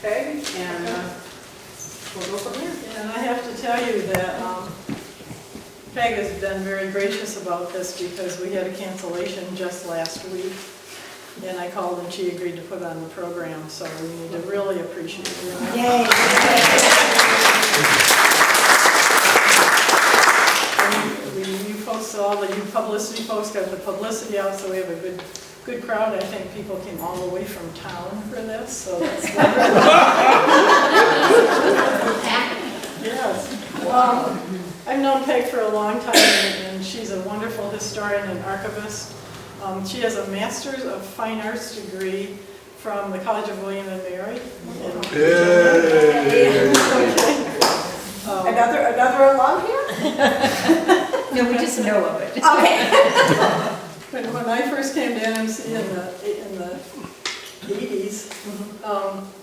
Peg, and we'll go from there. And I have to tell you that Peg has been very gracious about this because we had a cancellation just last week. And I called and she agreed to put on the program, so we need to really appreciate her. Yay. You folks, all the publicity folks got the publicity out, so we have a good crowd. I think people came all the way from town for this, so that's good. Yes. I've known Peg for a long time, and she's a wonderful historian and archivist. She has a Master's of Fine Arts degree from the College of William and Mary. Another alum here? No, we just know of it. Okay. When I first came to NMC in the 80s,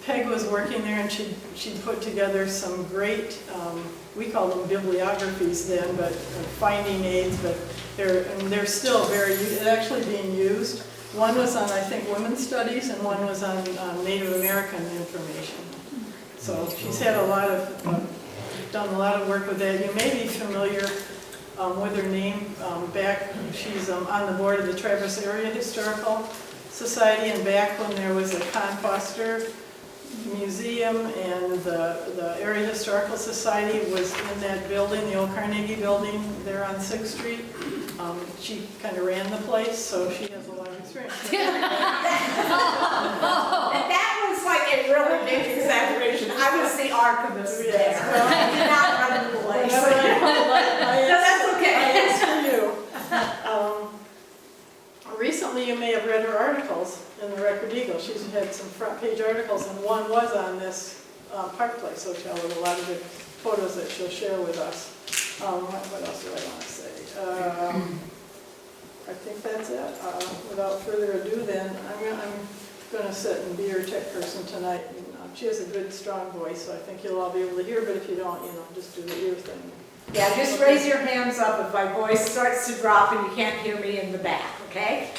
Peg was working there, and she'd put together some great, we called them bibliographies then, but finding aids, but they're still actually being used. One was on, I think, women's studies, and one was on Native American information. So she's had done a lot of work with that. You may be familiar with her name. She's on the board of the Traverse Area Historical Society, and back when there was a Con Foster Museum and the Area Historical Society was in that building, the old Carnegie building there on 6th Street. She kind of ran the place, so she has a lot of experience. And that was like a really big exaggeration. I was the archivist there. I did not run the place. So that's okay. I asked for you. Recently, you may have read her articles in the Record Eagle. She's had some front page articles, and one was on this Park Place Hotel with a lot of good photos that she'll share with us. What else do I want to say? I think that's it. Without further ado, then, I'm going to sit and be her tech person tonight. And, she has a good, strong voice, so I think you'll all be able to hear, but if you don't, just do the ear thing. Yeah, just raise your hands up if my voice starts to drop and you can't hear me in the back, okay?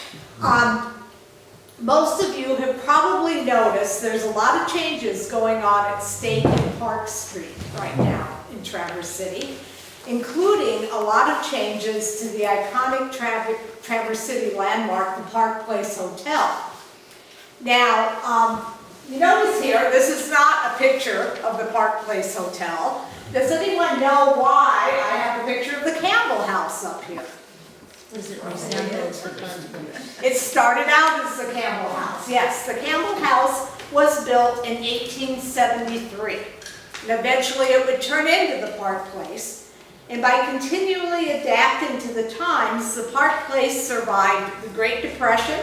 Most of you have probably noticed there's a lot of changes going on at State and Park Street right now in Traverse City, including a lot of changes to the iconic Traverse City landmark, the Park Place Hotel. Now, you notice here, this is not a picture of the Park Place Hotel. Does anyone know why I have a picture of the Campbell House up here? It started out as the Campbell House. Yes, the Campbell House was built in 1873. And eventually it would turn into the Park Place. And by continually adapting to the times, the Park Place survived the Great Depression,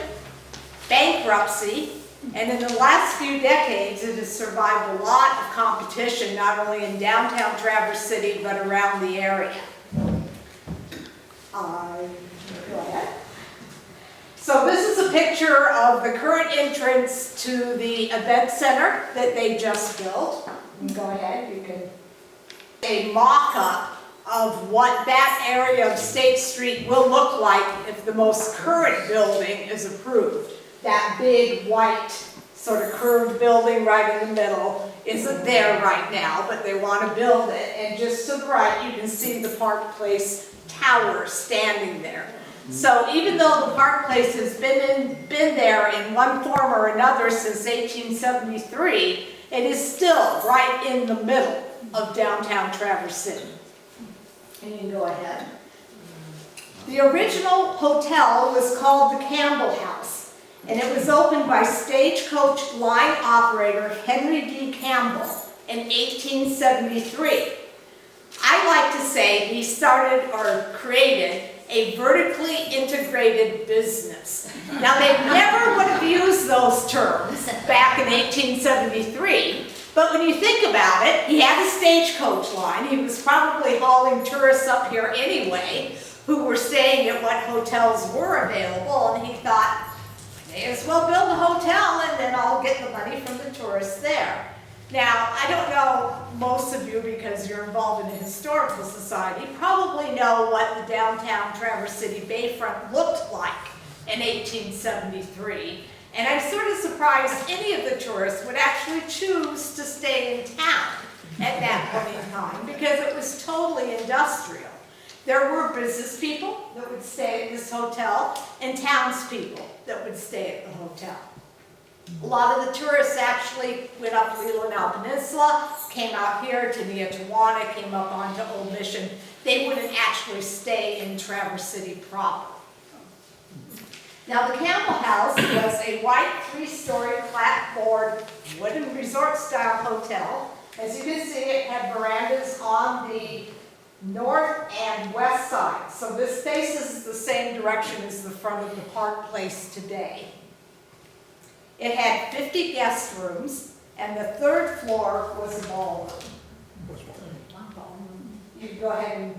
bankruptcy, and in the last few decades, it has survived a lot of competition, not only in downtown Traverse City, but around the area. Go ahead. So this is a picture of the current entrance to the event center that they just built. Go ahead, you can. A mock-up of what that area of State Street will look like if the most current building is approved. That big white sort of curved building right in the middle isn't there right now, but they want to build it. And just to the right, you can see the Park Place Tower standing there. So even though the Park Place has been there in one form or another since 1873, it is still right in the middle of downtown Traverse City. And you can go ahead. The original hotel was called the Campbell House, and it was opened by stagecoach line operator Henry D. Campbell in 1873. I like to say he started or created a vertically integrated business. Now, they never would have used those terms back in 1873, but when you think about it, he had a stagecoach line. He was probably hauling tourists up here anyway, who were staying at what hotels were available, and he thought, may as well build a hotel and then I'll get the money from the tourists there. Now, I don't know, most of you, because you're involved in the Historical Society, probably know what the downtown Traverse City Bayfront looked like in 1873. And I'm sort of surprised any of the tourists would actually choose to stay in town at that point in time, because it was totally industrial. There were business people that would stay at this hotel and townspeople that would stay at the hotel. A lot of the tourists actually went up Leelanau Peninsula, came out here to Neotawana, came up onto Old Mission. They wouldn't actually stay in Traverse City proper. Now, the Campbell House was a white 3-story clapboard wooden resort-style hotel. As you can see, it had verandas on the north and west side. So this faces the same direction as the front of the Park Place today. It had 50 guest rooms, and the 3rd floor was a ballroom. You can go ahead and,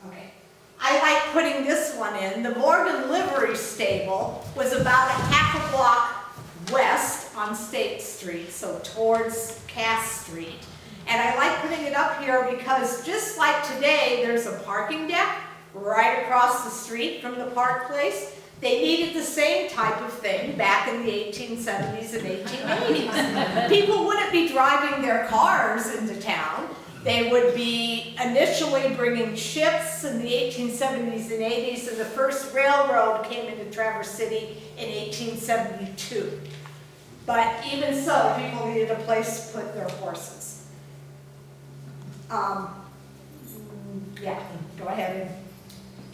okay. I like putting this one in. The Morgan Livery Stable was about a half a block west on State Street, so towards Cass Street. And I like putting it up here because just like today, there's a parking deck right across the street from the Park Place. They needed the same type of thing back in the 1870s and 1880s. People wouldn't be driving their cars into town. They would be initially bringing ships in the 1870s and 80s, and the first railroad came into Traverse City in 1872. But even so, people needed a place to put their horses. Yeah, go ahead.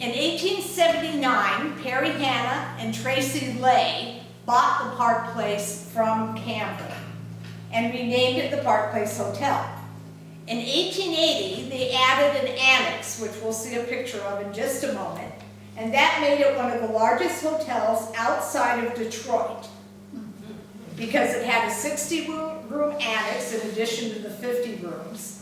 In 1879, Perry Hanna and Tracy Lay bought the Park Place from Campbell and renamed it the Park Place Hotel. In 1880, they added an annex, which we'll see a picture of in just a moment, and that made it one of the largest hotels outside of Detroit because it had a 60-room annex in addition to the 50 rooms.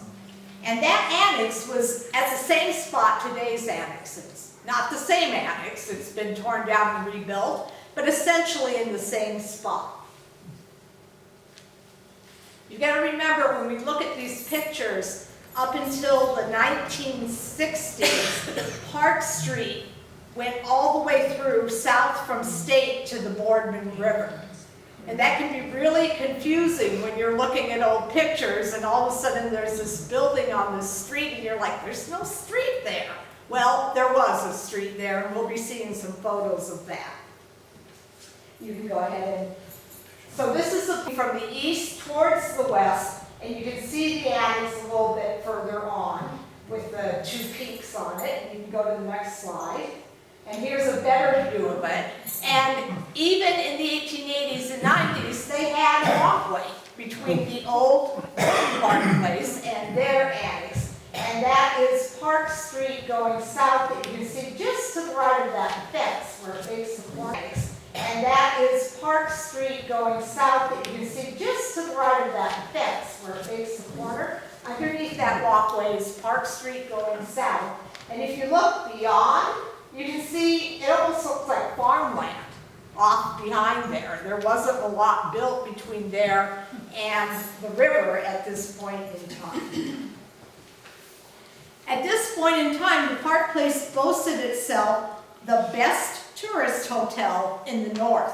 And that annex was at the same spot today's annex is. Not the same annex, it's been torn down and rebuilt, but essentially in the same spot. You've got to remember, when we look at these pictures, up until the 1960s, Park Street went all the way through south from State to the Boardman River. And that can be really confusing when you're looking at old pictures and all of a sudden there's this building on this street and you're like, there's no street there. Well, there was a street there, and we'll be seeing some photos of that. You can go ahead and... So this is from the east towards the west, and you can see the annex a little bit further on with the 2 peaks on it. You can go to the next slide. And here's a better view of it. And even in the 1880s and 90s, they had a walkway between the old Park Place and their annex. And that is Park Street going south that you can see just to the right of that fence where it makes the annex. And that is Park Street going south that you can see just to the right of that fence where it makes the corner. Underneath that walkway is Park Street going south. And if you look beyond, you can see it almost looks like farmland off behind there. There wasn't a lot built between there and the river at this point in time. At this point in time, the Park Place boasted itself the best tourist hotel in the north.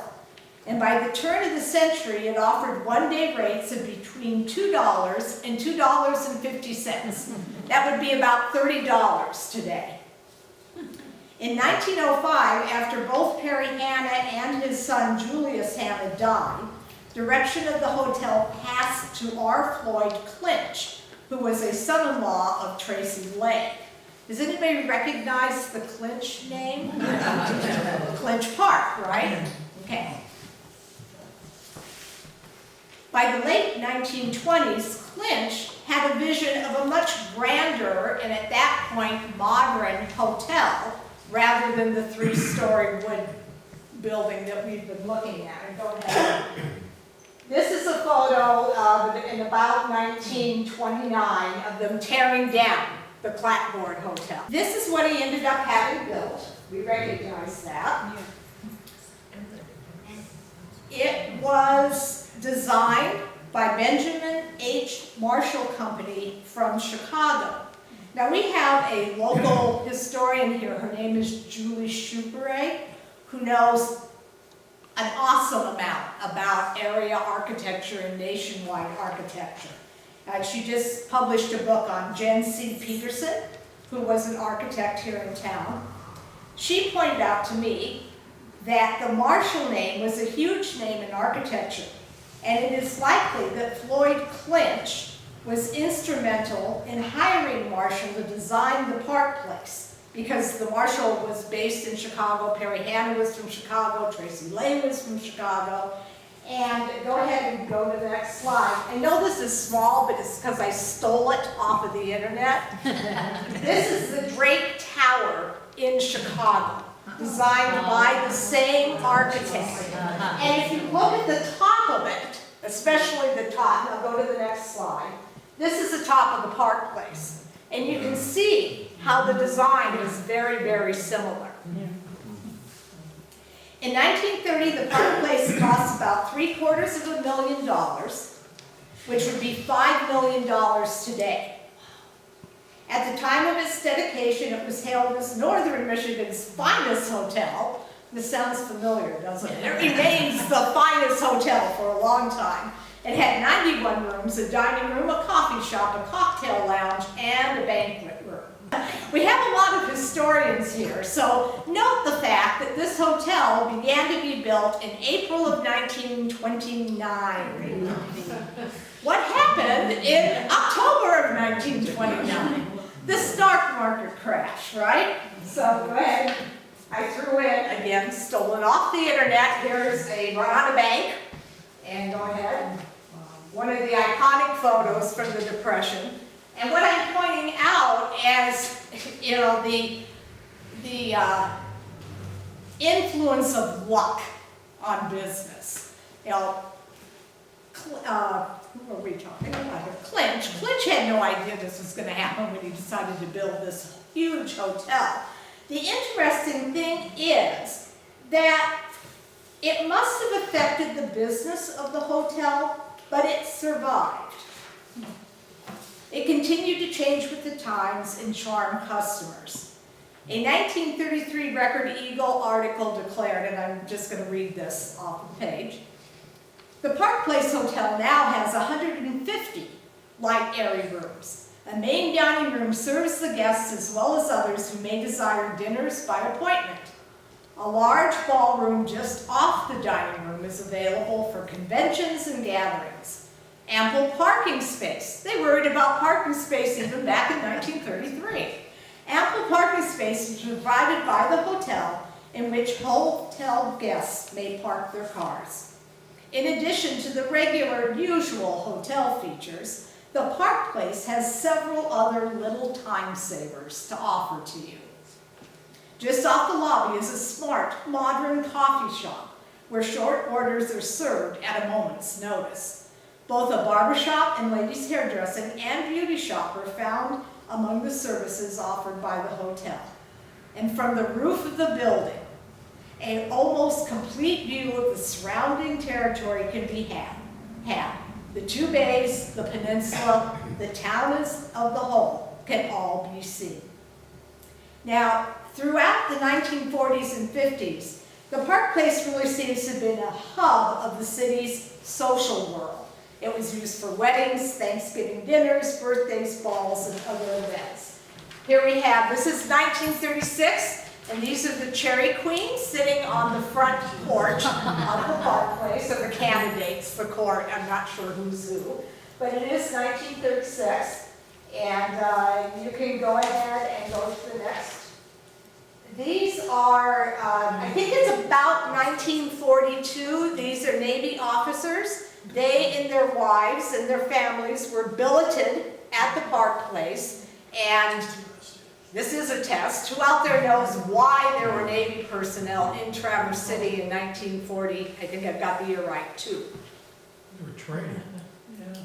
And by the turn of the century, it offered one-day rates of between $2 and $2.50. That would be about $30 today. In 1905, after both Perry Hanna and his son Julius Hanna died, direction of the hotel passed to R. Floyd Clinch, who was a son-in-law of Tracy Lay. Does anybody recognize the Clinch name? Clinch Park, right? Okay. By the late 1920s, Clinch had a vision of a much grander and at that point modern hotel rather than the 3-story wood building that we've been looking at. And go ahead. This is a photo in about 1929 of them tearing down the Clapboard Hotel. This is what he ended up having built. We recognize that. It was designed by Benjamin H. Marshall Company from Chicago. Now we have a local historian here. Her name is Julie Chouperet, who knows an awesome amount about area architecture and nationwide architecture. She just published a book on Jen C. Peterson, who was an architect here in town. She pointed out to me that the Marshall name was a huge name in architecture, and it is likely that Floyd Clinch was instrumental in hiring Marshall to design the Park Place, because the Marshall was based in Chicago, Perry Hanna was from Chicago, Tracy Lay was from Chicago. And go ahead and go to the next slide. I know this is small, but it's because I stole it off of the internet. This is the Drake Tower in Chicago, designed by the same architect. And if you look at the top of it, especially the top, I'll go to the next slide. This is the top of the Park Place. And you can see how the design is very, very similar. In 1930, the Park Place cost about $750,000, which would be $5 million today. At the time of its dedication, it was hailed as Northern Michigan's finest hotel. This sounds familiar, doesn't it? It remains the finest hotel for a long time. It had 91 rooms, a dining room, a coffee shop, a cocktail lounge, and a banquet room. We have a lot of historians here, so note the fact that this hotel began to be built in April of 1929. What happened in October of 1929? The stock market crash, right? So go ahead. I threw in, again, stolen off the internet. Here's a run on a bank. And go ahead. One of the iconic photos from the Depression. And what I'm pointing out as, you know, the influence of luck on business. You know, who are we talking about here? Clinch had no idea this was going to happen when he decided to build this huge hotel. The interesting thing is that it must have affected the business of the hotel, but it survived. It continued to change with the times and charm customers. A 1933 Record Eagle article declared, and I'm just going to read this off the page, the Park Place Hotel now has 150 light airy rooms. A main dining room serves the guests as well as others who may desire dinners by appointment. A large ballroom just off the dining room is available for conventions and gatherings. Ample parking space. They worried about parking space even back in 1933. Ample parking space is provided by the hotel in which hotel guests may park their cars. In addition to the regular, usual hotel features, the Park Place has several other little time savers to offer to you. Just off the lobby is a smart, modern coffee shop where short orders are served at a moment's notice. Both a barbershop and ladies' hairdressing and beauty shop are found among the services offered by the hotel. And from the roof of the building, an almost complete view of the surrounding territory can be had. The two bays, the peninsula, the town as of the whole can all be seen. Now, throughout the 1940s and 50s, the Park Place really seems to have been a hub of the city's social world. It was used for weddings, Thanksgiving dinners, birthdays, balls, and other events. Here we have, this is 1936, and these are the Cherry Queens sitting on the front porch of the Park Place, or the candidates for court. I'm not sure who's who, but it is 1936, and you can go ahead and go to the next. These are, I think it's about 1942. These are Navy officers. They and their wives and their families were billeted at the Park Place, and this is a test. Who out there knows why there were Navy personnel in Traverse City in 1940? I think I've got the year right, too. They were training. Yeah,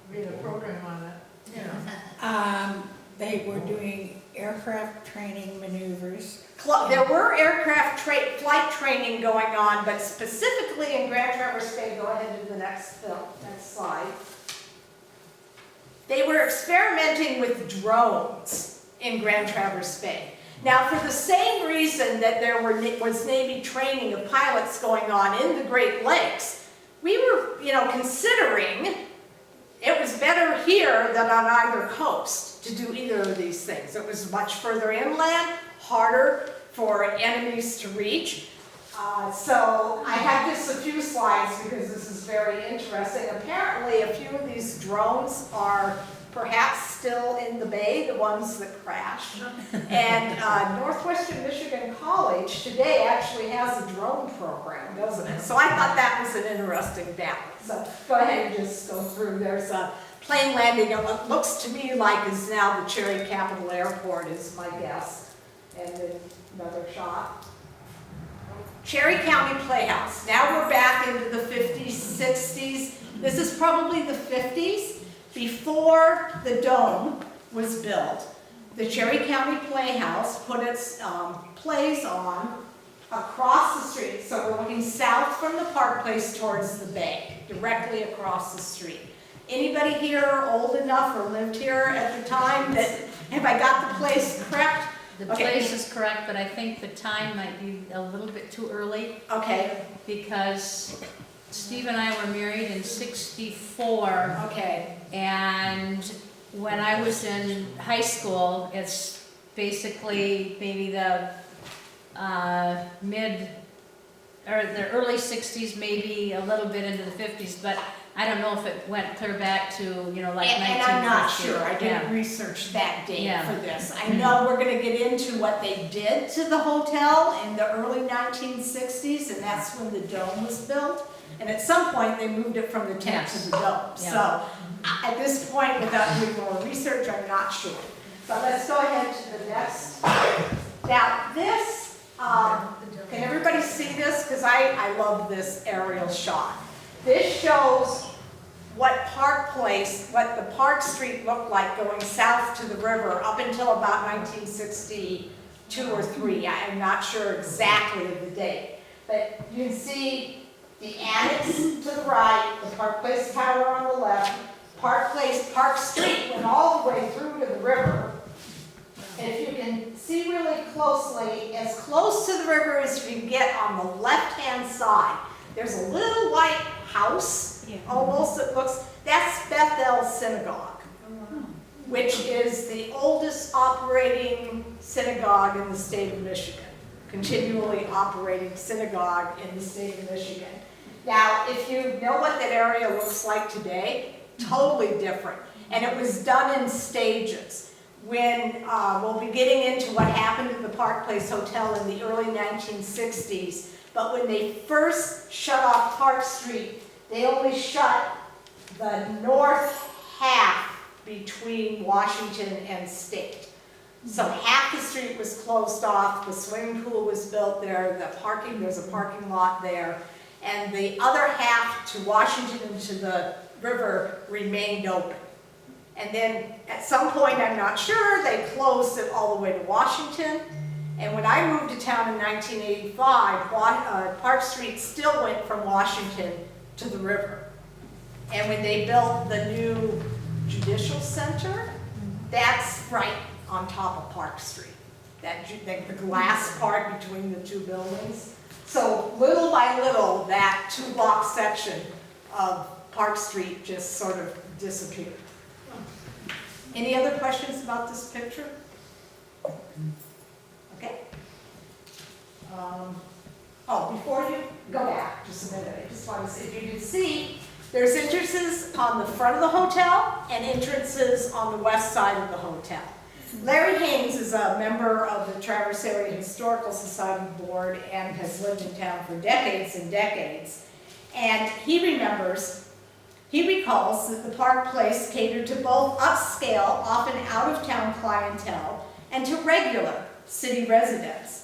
we had a program on that. Yeah. They were doing aircraft training maneuvers. There were aircraft flight training going on, but specifically in Grand Traverse Bay, go ahead and do the next slide. They were experimenting with drones in Grand Traverse Bay. Now, for the same reason that there was Navy training of pilots going on in the Great Lakes, we were, considering it was better here than on either coast to do either of these things. It was much further inland, harder for enemies to reach. So I have just a few slides because this is very interesting. Apparently, a few of these drones are perhaps still in the bay, the ones that crashed. And Northwestern Michigan College today actually has a drone program, doesn't it? So I thought that was an interesting balance. So go ahead and just go through. There's a plane landing at what looks to me like is now the Cherry Capital Airport is my guess. And then another shot. Cherry County Playhouse. Now we're back into the 50s, 60s. This is probably the 50s. Before the dome was built, the Cherry County Playhouse put its plays on across the street. So we're looking south from the Park Place towards the bay, directly across the street. Anybody here old enough or lived here at the time that, have I got the place correct? The Okay. place is correct, but I think the time might be a little bit too early Okay, because Steve and I were married in '64, okay, and when I was in high school, it's basically maybe the the early '60s, maybe a little bit into the '50s, but I don't know if it went clear back to, like 1950. and I'm not sure, I didn't research that date Yeah. for this. I know we're gonna get into what they did to the hotel in the early 1960s, and that's when the dome was built. And at some point, they moved it from the tent to the dome. Yeah. So at this point, without doing more research, I'm not sure. But let's go ahead to the next. Now this, can everybody see this? Because I love this aerial shot. This shows what the Park Street looked like going south to the river up until about 1962 or 3. I'm not sure exactly of the date. But you can see the annex to the right, the Park Place Tower on the left, Park Street went all the way through to the river. And if you can see really closely, as close to the river as you can get on the left-hand side, there's a little white house, almost it looks, that's Bethel Synagogue, which is the oldest operating synagogue in the state of Michigan, continually operating synagogue in the state of Michigan. Now, if you know what that area looks like today, totally different. And it was done in stages. When we'll be getting into what happened at the Park Place Hotel in the early 1960s, but when they first shut off Park Street, they only shut the north half between Washington and State. So half the street was closed off, the swimming pool was built there, there's a parking lot there, and the other half to Washington and to the river remained open. And then at some point, I'm not sure, they closed it all the way to Washington. And when I moved to town in 1985, Park Street still went from Washington to the river. And when they built the new Judicial Center, that's right on top of Park Street. The glass part between the two buildings. So little by little, that 2-block section of Park Street just sort of disappeared. Any other questions about this picture? Okay. Before you go back just a minute, I just want to say, if you can see, there's entrances on the front of the hotel and entrances on the west side of the hotel. Larry Haynes is a member of the Traverse Area Historical Society Board and has lived in town for decades and decades. And he recalls that the Park Place catered to both upscale, often out-of-town clientele, and to regular city residents.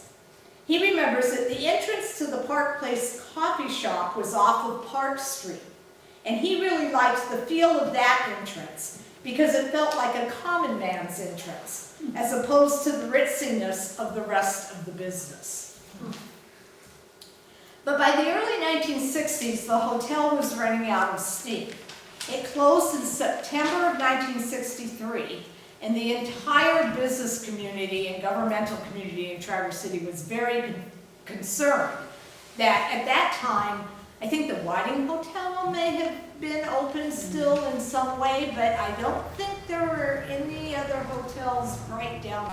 He remembers that the entrance to the Park Place coffee shop was off of Park Street, and he really liked the feel of that entrance because it felt like a common man's entrance, as opposed to the ritziness of the rest of the business. But by the early 1960s, the hotel was running out of steam. It closed in September of 1963, And the entire business community and governmental community in Traverse City was very concerned that at that time, I think the Whiting Hotel may have been open still in some way, but I don't think there were any other hotels right down